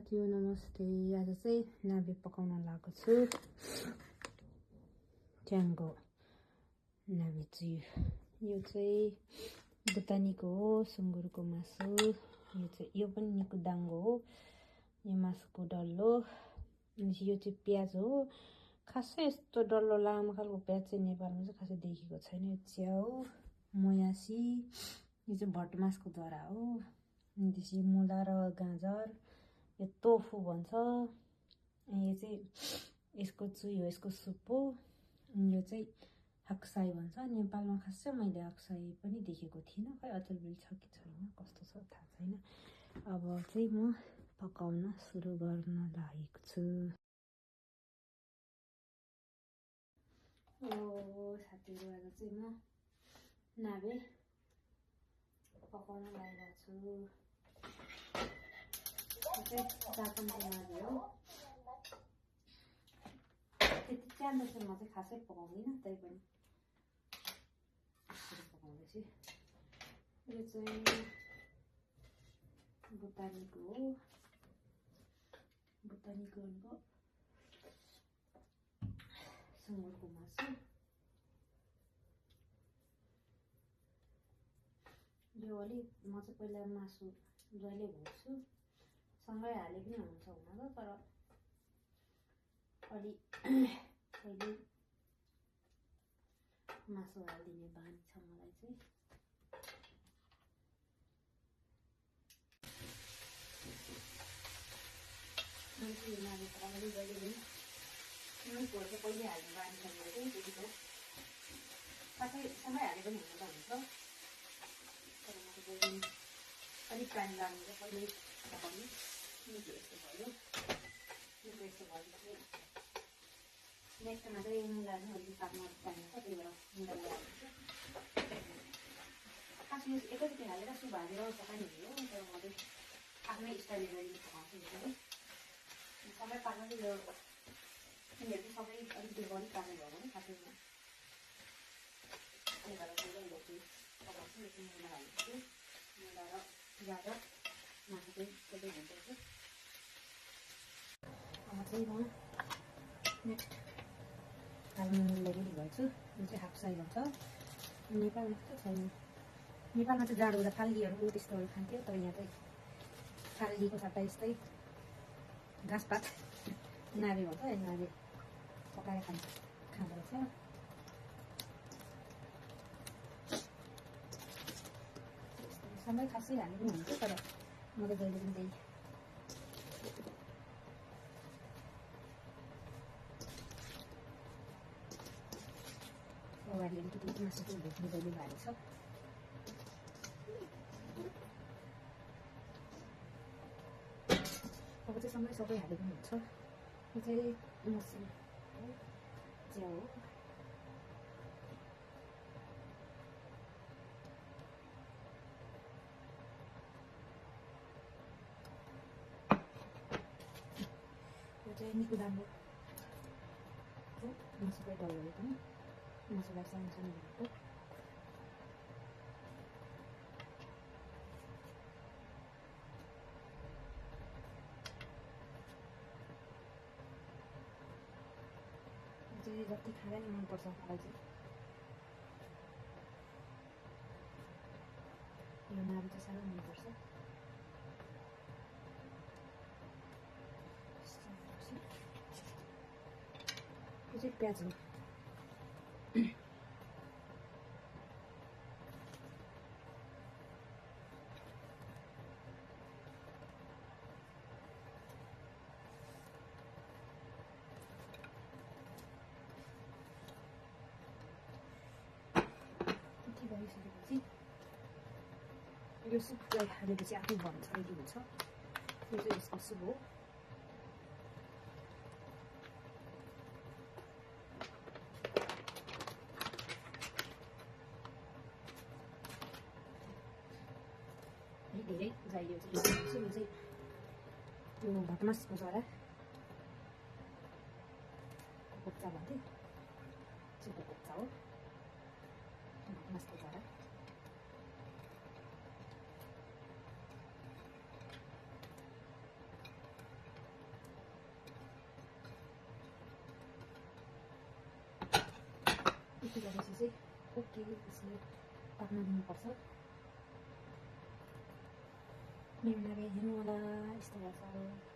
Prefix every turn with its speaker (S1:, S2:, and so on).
S1: साथीहरु नमस्ते। आज चाहिँ नाभे पकाउन लागेको छु। च्याङ्गो नाभे चिउ। यो चाहिँ बुतानीको हो, सुँगुरको मासु। यो पनि निकुदाङको हो। यो मासुको डल्लो। यो चाहिँ प्याज हो। खासै यस्तो डल्लो लामो खालको प्याज चाहिँ नेपालमा चाहिँ खासै देखेको छैन। यो च्याउ, मोयासी, यो चाहिँ भटमासको जरा हो। त्यसपछि मुला र गाजर, यो टोफु भन्छ। यो चाहिँ यसको चुई हो, यसको सुप हो। यो चाहिँ हाक्साई भन्छ। नेपालमा खासै मैले हाक्साई पनि देखेको थिइनँ। खै अचेलबेल छ कि छैन, कस्तो छ थाहा छैन। अब चाहिँ म पकाउन सुरु गर्न लागेको छु। साथीहरु, आज चाहिँ म नाभे पकाउन लागेको छु। जापानको नाभे हो। त्यति च्यान्दो चाहिँ म चाहिँ खासै पकाउँदिनँ, तै पनि पकाउँदैछु। यो चाहिँ बुतानीको हो। बुतानीको सुँगुरको मासु। यो अलि म चाहिँ पहिला मासु जहिले भुट्छु, सँगै हाले पनि हुन्छ हुन त, तर अलि पहिले मासु हालिदिने बानी छ मलाई चाहिँ। यो नाभे त अगाडि जहिले पनि नुनहरू चाहिँ पहिले हाल्ने बानी छ मेरो चाहिँ। त्यतिको खासै सँगै हाले पनि हुन त हुन्छ, तर म चाहिँ जहिले अलिक टाइम लाग्ने चाहिँ पहिले पकाउने। निकै यस्तो भयो, निकै यस्तो भएपछि नेक्स्टमा चाहिँ मुला चाहिँ अलिक पाक्न टाइम छ, त्यही भएर मुला हाल्छु। खास यो एकैचोटि हालेर सुप हालेर पकाइने हो, तर म चाहिँ आफ्नै स्टाइलले जहिले पकाउँछु। यो चाहिँ सबै पाक्न चाहिँ यो तिनीहरू चाहिँ सबै अलिकति बढी पाक्ने भयो भने खासै त्यही भएर चाहिँ यो चाहिँ पकाउँछु। यो चाहिँ मुला हाल्छु, मुला र गाजर मासु चाहिँ त्यसै हुँदैछु। अब चाहिँ म नेक्स्ट हाल्नु रेडी गर्छु। यो चाहिँ हाक्साई भन्छ। नेपालमा त छैन, नेपालमा चाहिँ जाडो हुँदा फाल्गीहरू त्यस्तोहरू खान्थ्यो, तर यहाँ चाहिँ फाल्गीको सट्टा यस्तै घाँसपात नाभे भन्छ। नाभे पकाएर खाँदो रहेछ। सँगै खासै हाले पनि हुन्छ, तर म त जहिले पनि त्यही अगाडि अलिकति मासु चाहिँ भुट्नु जहिले भारी छ। अब चाहिँ सँगै सबै हाले पनि हुन्छ। यो चाहिँ मसिनो च्याउ हो। यो चाहिँ निकुदाङको मासुकै डल्लो पनि मासुलाई सानो सानो भएको। चाहिँ जति खाँदा नि मनपर्छ मलाई चाहिँ। यो नाभे चाहिँ साह्रै मनपर्छ। यो चाहिँ प्याज हो। भइसकेपछि यो सुपलाई हालेपछि आफै बन्छ, रेडी हुन्छ। यो चाहिँ यसको सुप हो। धेरै चाहियो चाहिँ यो चाहिँ यो भटमासको जरा कोप्चा भन्थे, सुको कोप्चा हो। भटमासको जरा यति गरेपछि चाहिँ ओके यसले पाक्न दिनुपर्छ। मेरो नाभे हेर्नु होला यस्तो भएको छ।